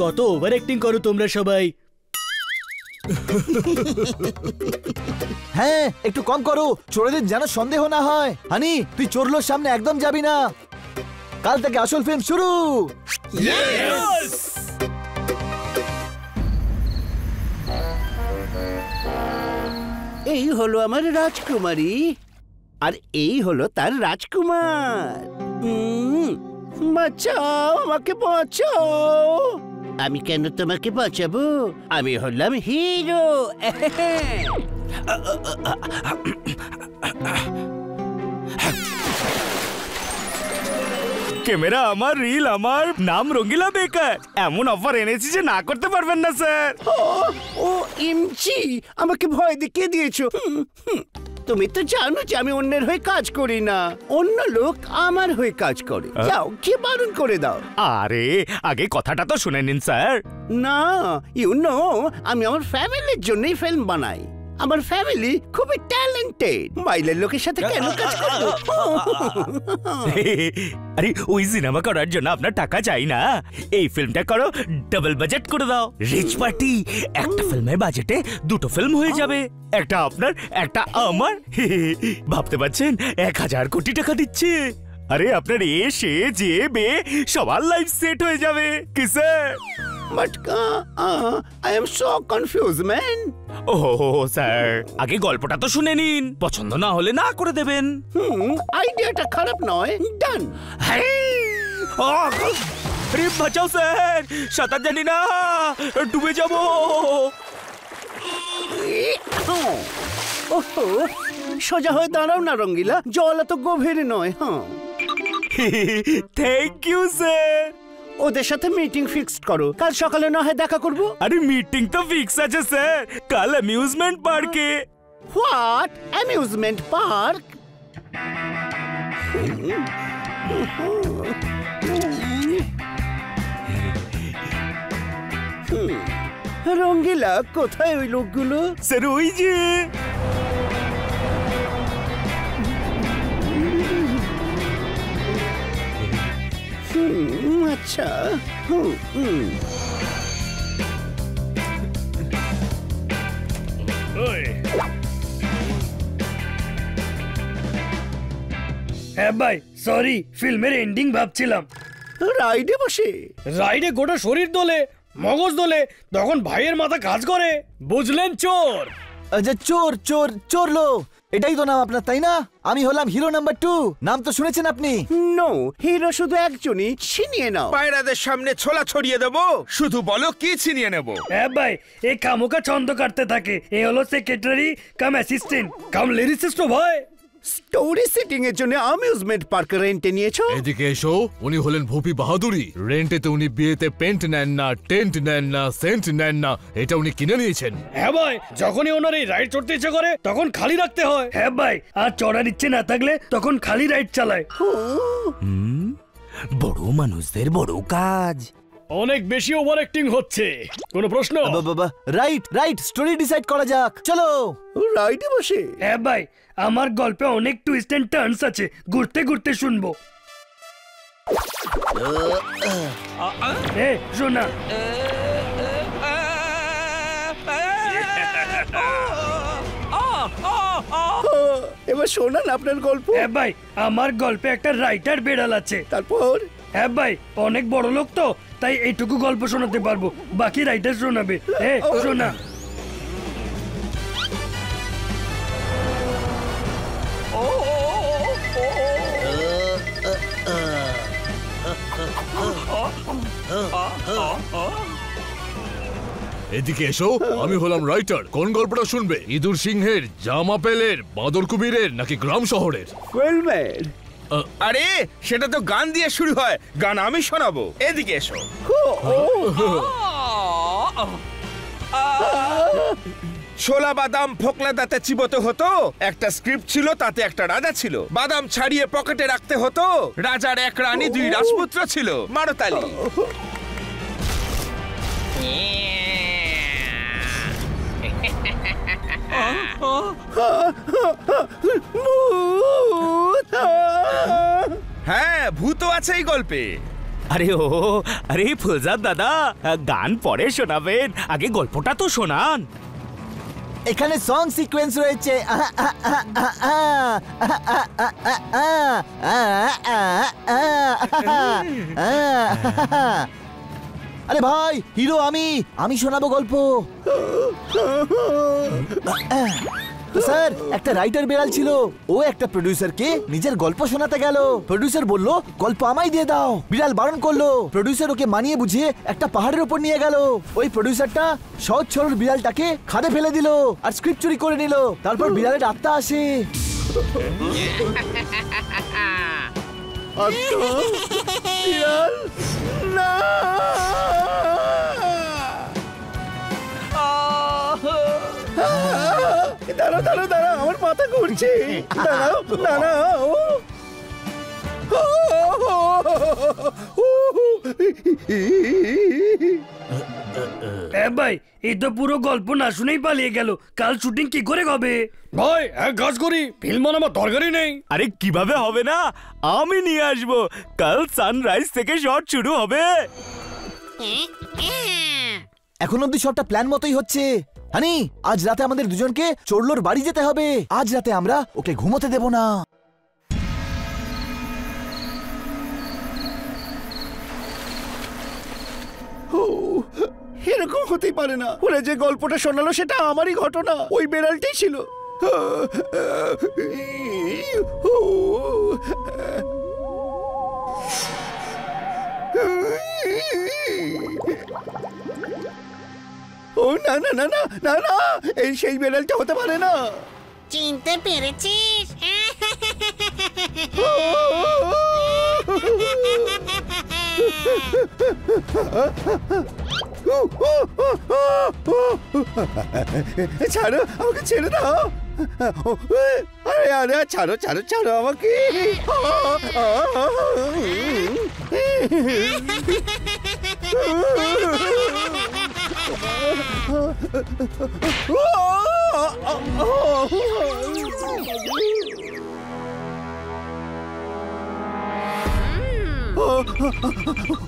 কত over acting করো তোমরা সবাই। হ্যাঁ একটু কম করো, চোরদের যেন সন্দেহ না হয়। হানি তুই চোরলোর সামনে একদম যাবি না। কাল থেকে আসল ফিল্ম শুরু। এই হলো আমার রাজকুমারী আর এই হলো তার রাজকুমার। বাঁচাও, আমাকে বাঁচাও। আমি কেন তোমাকে বাঁচাবো? আমি হলাম হিরো। ক্যামেরা আমার, রিল আমার, নাম রঙ্গিলা বেকার। এমন অফার এনেছি যে না করতে পারবেন না স্যার। ও এমজি, আমাকে ভয় দেখিয়ে দিয়েছো। তুমি তো জানো যে আমি অন্যের হয়ে কাজ করি না, অন্য লোক আমার হয়ে কাজ করে। যাও, কি বারণ করে দাও। আরে আগে কথাটা তো শুনে নিন স্যার। না, ইউ নো, আমি আমার ফ্যামিলির জন্যই ফিল্ম বানাই। আমার ফ্যামিলি খুবই ট্যালেন্টেড। বাইরের লোকের সাথে কেন কাজ করবো? আরে ওই সিনেমা করার জন্য আপনার টাকা চাই না, এই ফিল্মটা করো, ডাবল বাজেট করে দাও। রিচ পার্টি, একটা ফিল্মের বাজেটে দুটো ফিল্ম হয়ে যাবে, একটা আপনার একটা আমার। ভাবতে পারছেন 1000 কোটি টাকা দিচ্ছে। আরে আপনার এসে যে বে সবার লাইফ সেট হয়ে যাবে। কি sir? But I am so confused, man. ওহো স্যার, আগে গল্পটা তো শুনে নিন, পছন্দ না হলে না করে দেবেন। আইডিয়াটা খারাপ নয়। ডান। আরে বাঁচাও স্যার, সাঁতার জানি না, ডুবে যাবো। ওহো, সোজা হয়ে দাঁড়াও না রঙ্গিলা, জল এত গভীর নয়। Thank you sir. ওদের সাথে মিটিং ফিক্সড করো, কাল সকালে না হয় দেখা করবো। আরে মিটিং তো ফিক্স আছে স্যার, কাল অ্যামিউজমেন্ট পার্কে। What amusement park? রঙ্গিলা, কোথায় ওই লোকগুলো? স্যার ওই যে। আচ্ছা। হ্যাঁ ভাই, সরি, ফিল্মের এন্ডিং ভাবছিলাম। রাইডে বসে? রাইডে গোটা শরীর দোলে, মগজ দোলে, তখন ভাইয়ের মাথা কাজ করে। বুঝলেন চোর? আচ্ছা চোর চোর চোরলো, এটাই তো নাম আপনার, তাই না? আমি হলাম হিরো নাম্বার 2। নাম তো শুনেছেন আপনি? নো, হিরো শুধু একজনই। ছিনিয়ে নাও। পায়রাদের সামনে ছোলা ছড়িয়ে দেবো, শুধু বলো কি ছিনিয়ে নেব। হ্যাঁ ভাই, এই কামুকা ছন্দ কাটতে থাকে। এ হলো সেক্রেটারি কাম অ্যাসিস্ট্যান্ট কাম লিরিসিস্ট ভাই। স্টোরি সেটিং এর জন্য অ্যামিউজমেন্ট পার্ক রেন্টে নিয়েছো? এদিকে এসো, উনি হলেন ভূপি বাহাদুরি। রেন্টেতে উনি বিয়েতে পেন্ট নেন না, টেন্ট নেন না, সেন্ট নেন না, এটা উনি কিনে নিয়েছেন। হ্যাঁ ভাই, যখনই ওনার এই রাইড চড়তে ইচ্ছে করে তখন খালি রাখতে হয়। হ্যাঁ ভাই, আর চড়ার ইচ্ছে না থাকলে তখন খালি রাইড চালায়। বড় মানুষদের বড় কাজ। অনেক বেশি ওভার অ্যাক্টিং হচ্ছে। কোনো প্রশ্ন? বাবা রাইট রাইট, স্টোরি ডিসাইড করা যাক, চলো। রাইডে বসে? হ্যাঁ ভাই, আমার গল্পে অনেক টুইস্ট এন্ড টার্নস আছে, ঘুরতে ঘুরতে শুনবো। শোনা, এবার শোনান আপনার গল্প। হ্যাঁ ভাই, আমার গল্পে একটা রাইটার বেড়াল আছে। তারপর? হ্যাঁ ভাই, অনেক বড় লোক তো, তাই এইটুকু গল্প শোনাতে পারবো, বাকি রাইটার শোনাবে। শোনা। এদিকে এসো, আমি হলাম রাইটার। কোন গল্পটা শুনবে? ইঁদুর সিংহের, জামা পেলের, বাদর কুবিরের, নাকি গ্রাম শহরের? ফিল্মের। আরে সেটা তো গান দিয়ে শুরু হয়, গান আমি শোনাবো। এদিকে এসো। ছোলা বাদাম ফোকলা দাঁতে চিবোতে হতো, একটা স্ক্রিপ্ট ছিল, তাতে একটা রাজা ছিল। বাদাম ছাড়িয়ে পকেটে রাখতে হতো, রাজার এক রানী, 2 রাজপুত্র ছিল। মারতালি। হ্যাঁ, ভূত আছে এই গল্পে। আরে ও, আরে ফুলজাদ দাদা, গান পরে শোনাবেন, আগে গল্পটা তো শোনান। এখানে সং সিকোয়েন্স রয়েছে। আরে ভাই, হিরো আমি শোনাবো গল্প। তো স্যার, একটা রাইটার বেড়াল ছিল, ও একটা প্রোডিউসারকে নিজের গল্প শোনাতে গেল। প্রোডিউসার বলল গল্প আমায় দিয়ে দাও। বিড়াল বারণ করলো। প্রোডিউসার ওকে মানিয়ে বুঝিয়ে একটা পাহাড়ের উপর নিয়ে গেল। ওই প্রোডিউসারটা সহজ সরল বিড়ালটাকে খাদে ফেলে দিল আর স্ক্রিপ্ট চুরি করে নিল। তারপর বিড়ালের আত্মা আসে। দাঁড়াও দাঁড়াও দাঁড়াও, আমার মাথা ঘুরছে। দাঁড়াও দাঁড়াও। ভাই, এই তো পুরো গল্প না শুনেই পালিয়ে গেল। কাল শুটিং কি করে হবে? ভাই এক কাজ করি, ফিল্ম বানাবার দরকারই নেই। আরে কিভাবে হবে না, আমি নিয়ে আসবো। কাল সানরাইজ থেকে শট শুরু হবে। এখন অব্দি সবটা প্ল্যান মতোই হচ্ছে। হানি, আজ রাতে আমাদের দুজনকে চোরলোর বাড়ি যেতে হবে। আজ রাতে আমরা ওকে ঘুমোতে দেব না। এরকম হতেই পারে না। ওরা যে গল্পটা শোনালো সেটা আমারই ঘটনা। ওই বেড়ালটাই ছিল। ও না না না না না না, এই সেই বেড়ালটা হতে পারে না। চিনতে পেরেছিস? ছাড়ো আমাকে, ছেড়ে দাও। আরে আরে, ছাড়ো ছাড়ো ছাড়ো আমাকে।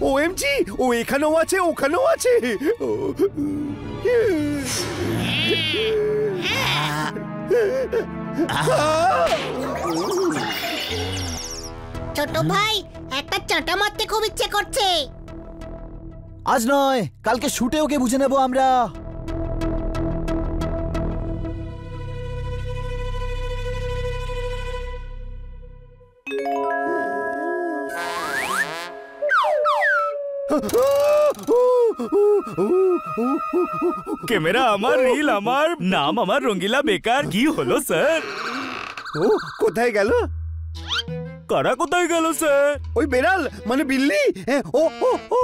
ওএমজি, ও এখানেও আছে, ওখানেও আছে। ছোট ভাই, একটা চাটা মারতে খুব ইচ্ছে করছে। আজ নয়, কালকে শুটে ওকে বুঝে নেব আমরা। ক্যামেরা আমার, রিল আমার, নাম আমার রঙ্গিলা বেকার। কি হলো স্যার? ও কোথায় গেল? কারা কোথায় গেল স্যার? ওই বেড়াল মানে বিল্লি। ও ও ও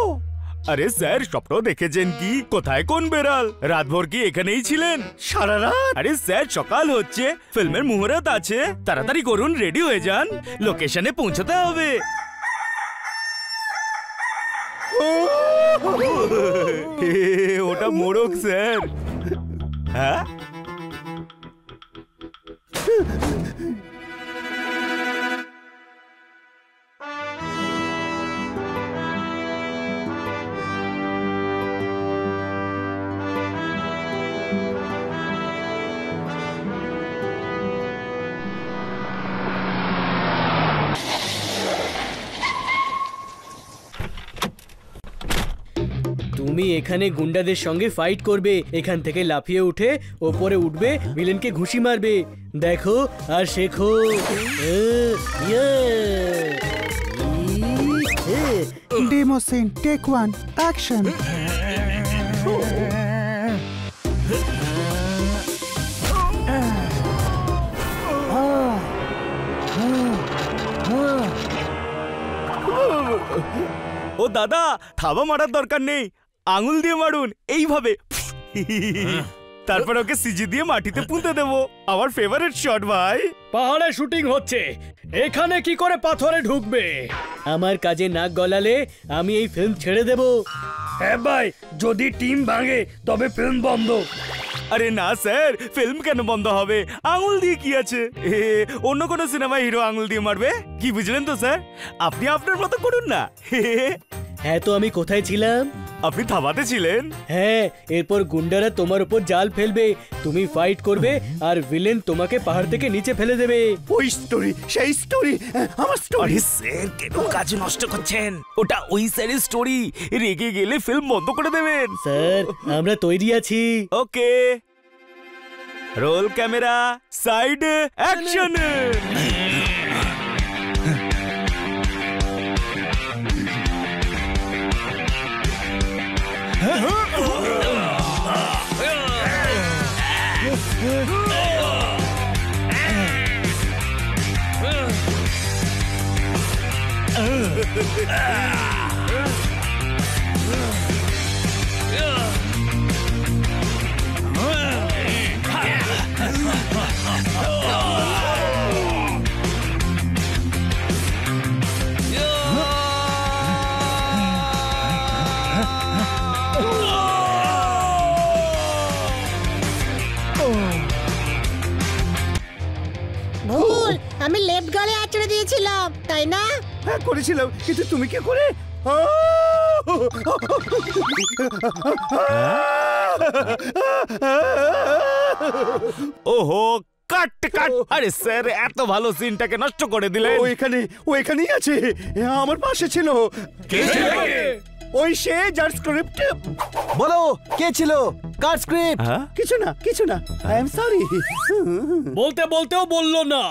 আরে স্যার, স্বপ্ন দেখেছেন কি? কোথায় কোন বেড়াল? রাতভর কি এখানেই ছিলেন? সারা রাত? আরে স্যার, সকাল হচ্ছে, ফিল্মের মুহূর্ত আছে, তাড়াতাড়ি করুন, রেডি হয়ে যান, লোকেশনে পৌঁছতে হবে। ওটা মোড়ক স্যার। হ্যাঁ, তুমি এখানে গুন্ডাদের সঙ্গে ফাইট করবে, এখান থেকে লাফিয়ে উঠে ওপরে উঠবে, ভিলেনকে ঘুষি মারবে। দেখো আর শেখো। Demo scene, take one, action. ও দাদা, থাবা মারার দরকার নেই, আঙুল দিয়ে মারুন, এইভাবে। তারপর ওকে সিজি দিয়ে মাটিতে পুঁতে দেবো। আমার ফেভারিট শট ভাই। পাহাড়ে শুটিং হচ্ছে, এখানে কি করে পাথরে ঢুকবে? আমার কাজে নাক গলালে আমি এই ফিল্ম ছেড়ে দেব। হ্যাঁ ভাই, যদি টিম ভাঙে তবে ফিল্ম বন্ধ। আরে না স্যার, ফিল্ম কেন বন্ধ হবে? আঙুল দিয়ে কি আছে? অন্য কোনো সিনেমা হিরো আঙুল দিয়ে মারবে? কি বুঝলেন তো স্যার? আপনি আপনার মতো করুন না। হ্যাঁ তো আমি কোথায় ছিলাম? আপনি থামাতে ছিলেন। হ্যাঁ, এরপর গুন্ডারা তোমার উপর জাল ফেলবে, তুমি ফাইট করবে আর ভিলেন তোমাকে পাহাড় থেকে নিচে ফেলে দেবে। ওই স্টোরি, সেই স্টোরি, আমার স্টোরি। আরে স্যার কেন কাজ নষ্ট করছেন? ওটা ওই স্যারের স্টোরি, রেগে গেলে ফিল্ম বন্ধ করে দেবেন। স্যার আমরা তৈরি আছি। ওকে, রোল ক্যামেরা, সাইড অ্যাকশন। ভুল, আমি লেফট গালে আঁচড়ে দিয়েছিলাম, তাই না? হ্যাঁ করেছিলাম, কিন্তু তুমি কি করে? ওহো, কাট কাট। আরে স্যার এত ভালো সিনটাকে নষ্ট করে দিলেন। ও এখানেই আছে, আমার পাশে ছিল। ওই সে যার স্ক্রিপ্ট। বলো কে ছিল, কার স্ক্রিপ্ট? কিছু না, আই এম সরি। বলতে বলতেও বললো না।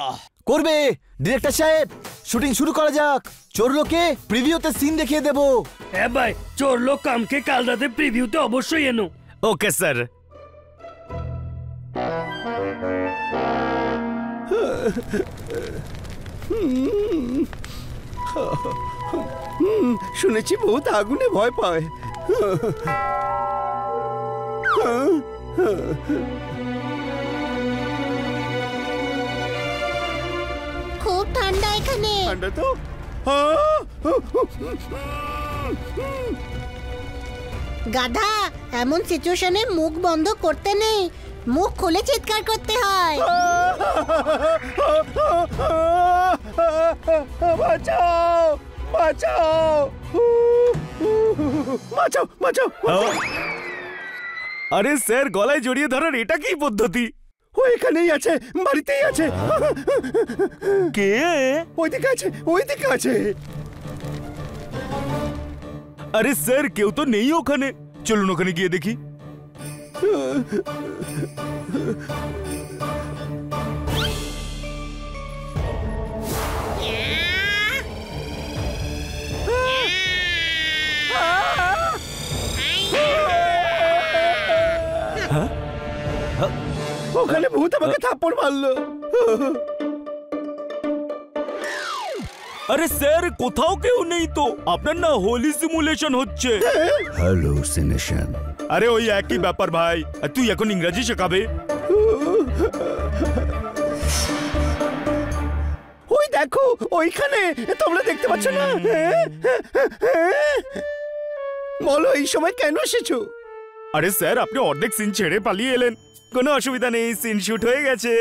করবে ডিরেক্টর সাহেব, শুটিং শুরু করা যাক। চোরলোকে প্রিভিউতে সিন দেখিয়ে দেবো। হ্যাঁ ভাই, চোর লোক কামকে কাল রাতে প্রিভিউতে অবশ্যই এনো। Okay sir. শুনেছি বহুত আগুনে ভয় পায়। খুব ঠান্ডা এখানে। ঠান্ডা তো। গাধা, এমন সিচুয়েশনে মুখ বন্ধ করতে নেই, মুখ খুলে চিৎকার করতে হয়। বাঁচাও, বাঁচাও, বাঁচাও, বাঁচাও। আরে স্যার গলায় জড়িয়ে ধরার এটা কি পদ্ধতি? ও এখানেই আছে, বাড়িতেই আছে। কে? ওইদিকে আছে, ওইদিকে আছে। আরে স্যার কেউ তো নেই ওখানে, চলুন ওখানে গিয়ে দেখি। ওখানে ভূত আমাকে থাপ্পড় মারলো। আরে স্যার কোথাও কেউ নেই তো, আপনার না হোলি সিমুলেশন হচ্ছে। হ্যালুসিনেশন। আরে ওই একই ব্যাপার ভাই, আর তুই এখন ইংরেজি শেখাবে? ওই দেখো ওইখানে, তোমরা দেখতে পাচ্ছ না? বলো এই সময় কেন এসেছো? আরে স্যার আপনি অর্ধেক সিন ছেড়ে পালিয়ে এলেন। কোনো অসুবিধা নেই, সিন শুট হয়ে গেছে।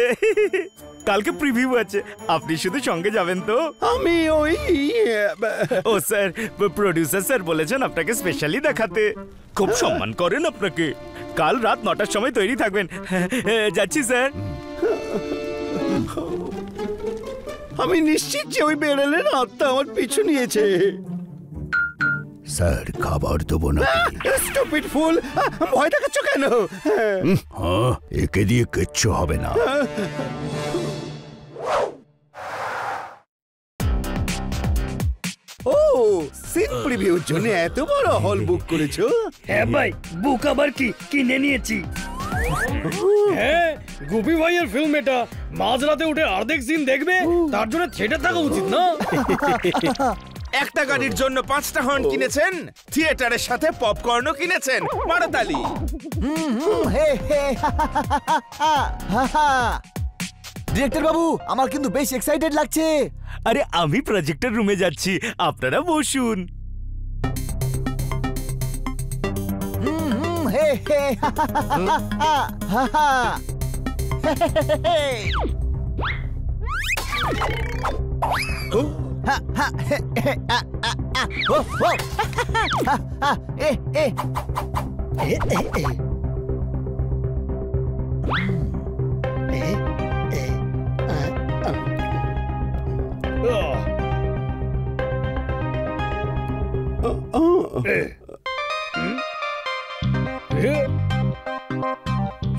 কালকে প্রিভিউ আছে, আপনি শুধু সঙ্গে যাবেন তো? আমি ওই ও স্যার, প্রোডিউসার স্যার বলেছেন আপনাকে স্পেশালি দেখাতে। খুব সম্মান করেন আপনাকে। কাল রাত 9টার সময় তৈরি থাকবেন। যাচ্ছি স্যার। আমি নিশ্চিত যে ওই বেড়ালের আত্মা আমার পিছু নিয়েছে। স্যার খাবার দেবো না। স্টুপিড ফুল, ভয় দেখাচ্ছ কেন? হ্যাঁ, একে দিয়ে কিচ্ছু হবে না। ও সিন প্রিভিউর জন্য এত বড় হল বুক করেছো? হ্যাঁ ভাই, বুক আবার কি, কিনে নিয়েছি। হ্যাঁ, গুপি ভাইয়ের ফিল্ম এটা। মাঝরাতে উঠে অর্ধেক সিন দেখবে, তার জন্য থিয়েটার থাকা উচিত না? একটা গাড়ির জন্য 5টা হর্ন কিনেছেন, থিয়েটারের সাথে পপকর্নও কিনেছেন। মারাতালি। ডিরেক্টর বাবু, আমার কিন্তু বেশ এক্সাইটেড লাগছে। আরে আমি প্রজেক্টর রুমে যাচ্ছি, আপনারা বসুন। ও ও এ এ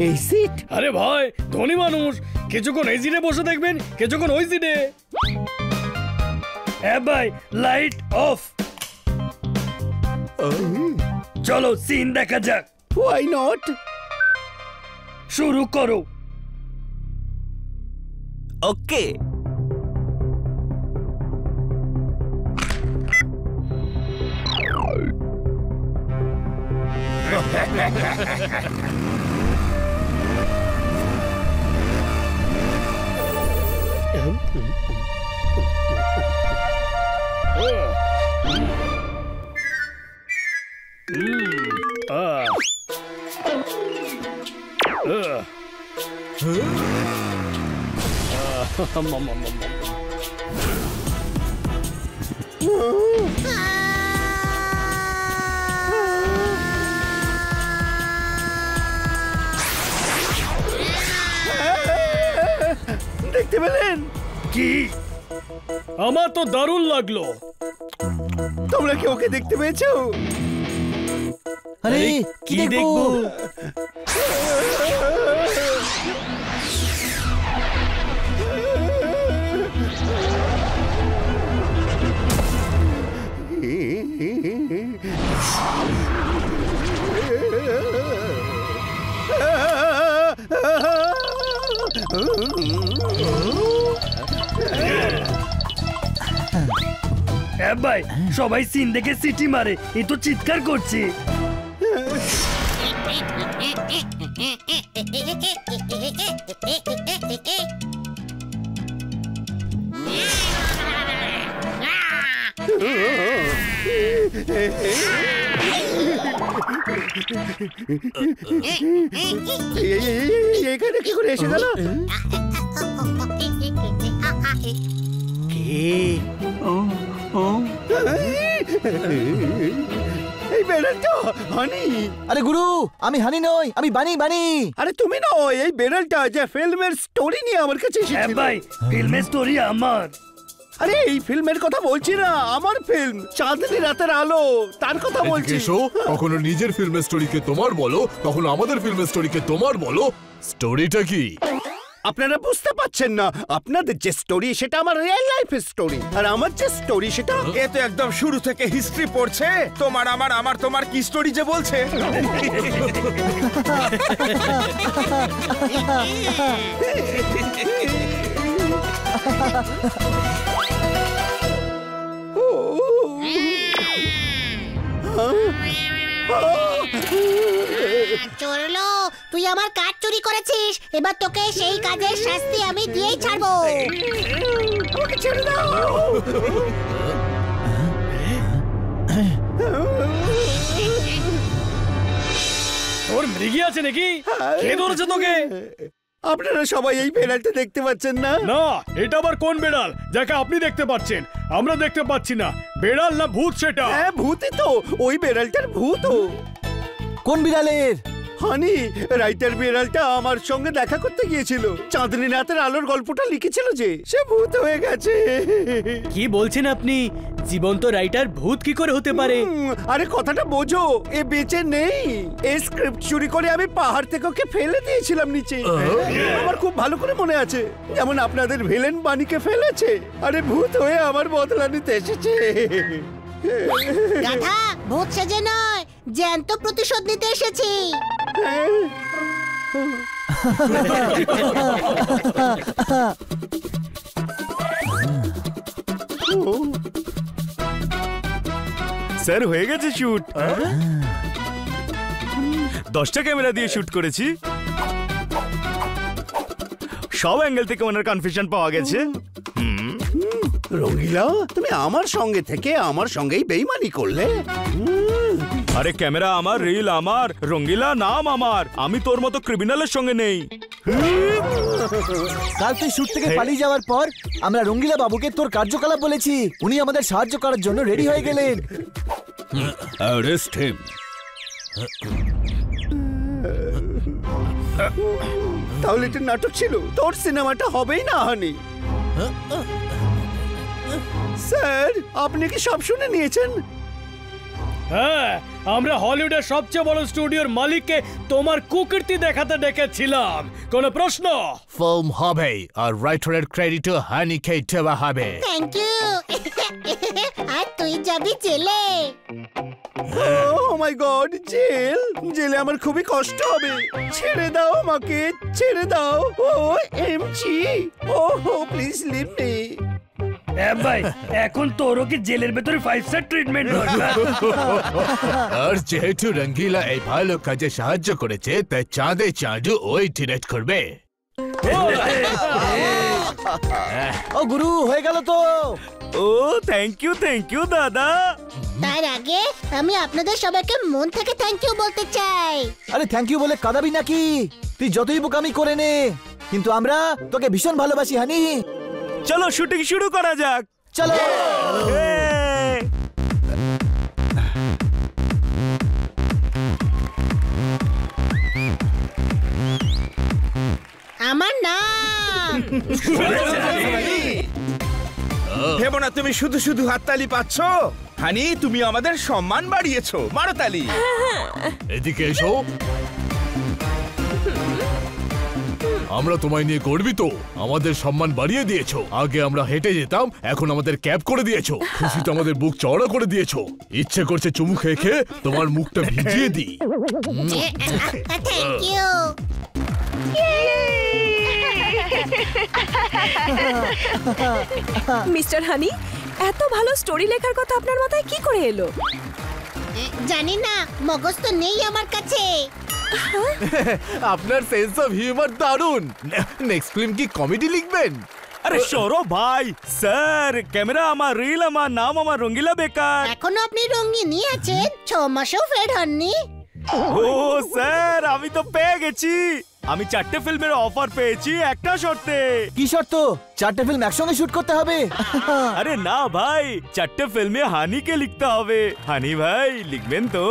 এই সিট আরে ভাই ধনী মানুষ, কিছুক্ষণ এই সিটে বসে দেখবেন, কিছুক্ষণ ওই সিটে। হ্যাঁ ভাই, লাইট অফ। চলো সিন দেখা যাক। Why not? শুরু করো। ওকে। দেখতে পেলেন? কি? আমার তো দারুণ লাগলো। তোমরা কি ওকে দেখতে পেয়েছো? আরে কি দেখবো? হ্যাঁ ভাই, সবাই সিন দেখে সিটি মারে, এ তো চিৎকার করছে। এখানে কি করে এসে গেল? এই বেড়ালটা হানি। আরে গুরু, আমি হানি নই, আমি বানি বানি। আরে তুমি নয়, এই বেড়ালটা যে ফিল্মের স্টোরি নিয়ে আমার কাছে হ্যাঁ এসেছিল। ভাই, ফিল্মের স্টোরি আমার। আরে এই ফিল্মের কথা বলছি না, আমার ফিল্ম চাঁদনি রাতের আলো, তার কথা বলছি। এসো, কখনো নিজের ফিল্মের স্টোরিকে তোমার বলো, কখনো আমাদের ফিল্মের স্টোরিকে তোমার বলো। স্টোরিটা কি? আপনারা বুঝতে পারছেন না, আপনাদের যে স্টোরি সেটা আমার রিয়েল লাইফের স্টোরি, আর আমার যে স্টোরি সেটা এ তো একদম শুরু থেকে হিস্ট্রি পড়ছে। তোমার আমার আমার তোমার কি স্টোরি যে বলছে। চলো, তুই আমার কাজ চুরি করেছিস, এবার তোকে সেই কাজের শাস্তি আমি দিয়েই ছাড়বো। আমাকে ছেড়ে দাও। তোর মৃগী আছে নাকি? কে ধরেছে তোকে? আপনারা সবাই এই বেড়ালটা দেখতে পাচ্ছেন না? না, এটা আবার কোন বেড়াল যাকে আপনি দেখতে পাচ্ছেন, আমরা দেখতে পাচ্ছি না? বেড়াল না ভূত সেটা? হ্যাঁ ভূতই তো, ওই বেড়ালটার ভূত। কোন বিড়ালের? হানি, রাইটার বিড়ালটা আমার সঙ্গে দেখা করতে গিয়েছিল, চাঁদনি রাতের আলোর গল্পটা লিখেছিল যে, সে ভূত হয়ে গেছে। কি বলছেন আপনি? জীবন্ত রাইটার ভূত কি করে হতে পারে? আরে কথাটা বোঝো, এ বেঁচে নেই। এই স্ক্রিপ্ট চুরি করে আমি পাহাড় থেকে ওকে ফেলে দিয়েছিলাম নিচে। আমার খুব ভালো করে মনে আছে, যেমন আপনাদের ভিলেন বানিকে ফেলেছে, আরে ভূত হয়ে আমার বদলা নিতে এসেছে। গাধা, ভূত সেজে নয়, জ্যান্ত প্রতিশোধ নিতে এসেছি। স্যার হয়ে গেছে শুট। 10টা ক্যামেরা দিয়ে শুট করেছি, সব অ্যাঙ্গেল থেকে ওনার কনফিউশন পাওয়া গেছে। রঙিলা, তুমি আমার সঙ্গে থেকে আমার সঙ্গেই বেইমানি করলে। আরে ক্যামেরা আমার, রিল আমার, রঙ্গিলা নাম আমার, আমি তোর মতো ক্রিমিনালের সঙ্গে নেই। কাল তুই শুট থেকে পালিয়ে যাওয়ার পর আমরা রঙ্গিলা বাবুকে তোর কার্যকলাপ বলেছি, উনি আমাদের সাহায্য করার জন্য রেডি হয়ে গেলেন। Arrest him. তাহলে এটা নাটক ছিল, তোর সিনেমাটা হবেই না হানি। স্যার আপনি কি সব শুনে নিয়েছেন? হ্যাঁ, আমরা হলিউডের সবচেয়ে বড় স্টুডিওর মালিককে তোমার কুকীর্তি দেখাতে ডেকেছিলাম। কোনো প্রশ্ন? ফিল্ম হবে আর রাইটারের ক্রেডিটও হানিকে দেওয়া হবে। Thank you. আর তুই যাবি জেলে। ও মাই গড, জেল? জেলে আমার খুবই কষ্ট হবে। ছেড়ে দাও আমাকে, ছেড়ে দাও। ও এমজি, ও প্লিজ লিভ মি। ভাই এখন তোরও কি জেলের ভেতরে 5 স্টার ট্রিটমেন্ট দরকার? আর যেহেতু রঙ্গিলা এই ভালো কাজে সাহায্য করেছে, তাই চাঁদে চাঁদু ওই ডিরেক্ট করবে। ও গুরু, হয়ে গেল তো। ও থ্যাংক ইউ দাদা। তার আগে আমি আপনাদের সবাইকে মন থেকে থ্যাংক ইউ বলতে চাই। আরে থ্যাংক ইউ বলে কাঁদাবি নাকি? তুই যতই বোকামি করে নে, কিন্তু আমরা তোকে ভীষণ ভালোবাসি হানি। চলো শুটিং শুরু করা যাক। চলো। আমার নাম ভেবো না তুমি শুধু শুধু হাততালি পাচ্ছ। হানি তুমি আমাদের সম্মান বাড়িয়েছো, মারো তালি। এদিকে এসো। আমরা তোমায় নিয়ে গর্বিত, আমাদের সম্মান বাড়িয়ে দিয়েছো। আগে আমরা হেঁটে যেতাম, এখন আমাদের ক্যাব করে দিয়েছো। খুশিতে আমাদের বুক চওড়া করে দিয়েছো। ইচ্ছে করছে চুমু খেয়ে খেয়ে তোমার মুখটা ভিজিয়ে দিই। Thank you. মিস্টার হানি, এত ভালো স্টোরি লেখার কথা আপনার মাথায় কি করে এলো? জানি না, মগজ তো নেই আমার কাছে। আপনার সেন্স অফ হিউমার দারুণ। নেক্সট ফিল্ম কি কমেডি লিখবেন? আরে সৌরভ ভাই, স্যার ক্যামেরা আমার, রিল আমার, নাম আমার রঙ্গিলা বেকার। এখনো আপনি রঙিনী আছেন, 6 মাসও ফেড হননি। ও স্যার, আমি তো পেয়ে গেছি। আমি 4টে ফিল্মের অফার পেয়েছি একটা শর্তে। কি শর্ত? 4টে ফিল্ম একসঙ্গে শুট করতে হবে? আরে না ভাই, 4টে ফিল্মে হানিকে লিখতে হবে। হানি ভাই লিখবেন তো?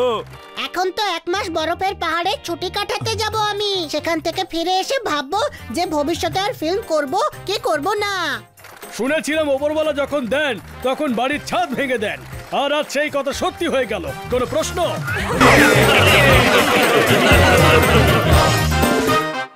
এখন তো 1 মাস বরফের পাহাড়ে ছুটি কাটাতে যাব আমি। সেখান থেকে ফিরে এসে ভাববো যে ভবিষ্যতে আর ফিল্ম করব কি করব না। শুনেছিলাম ওপরওয়ালা যখন দেন তখন বাড়ির ছাদ ভেঙে দেন, আর আজ সেই কথা সত্যি হয়ে গেল। কোনো প্রশ্ন?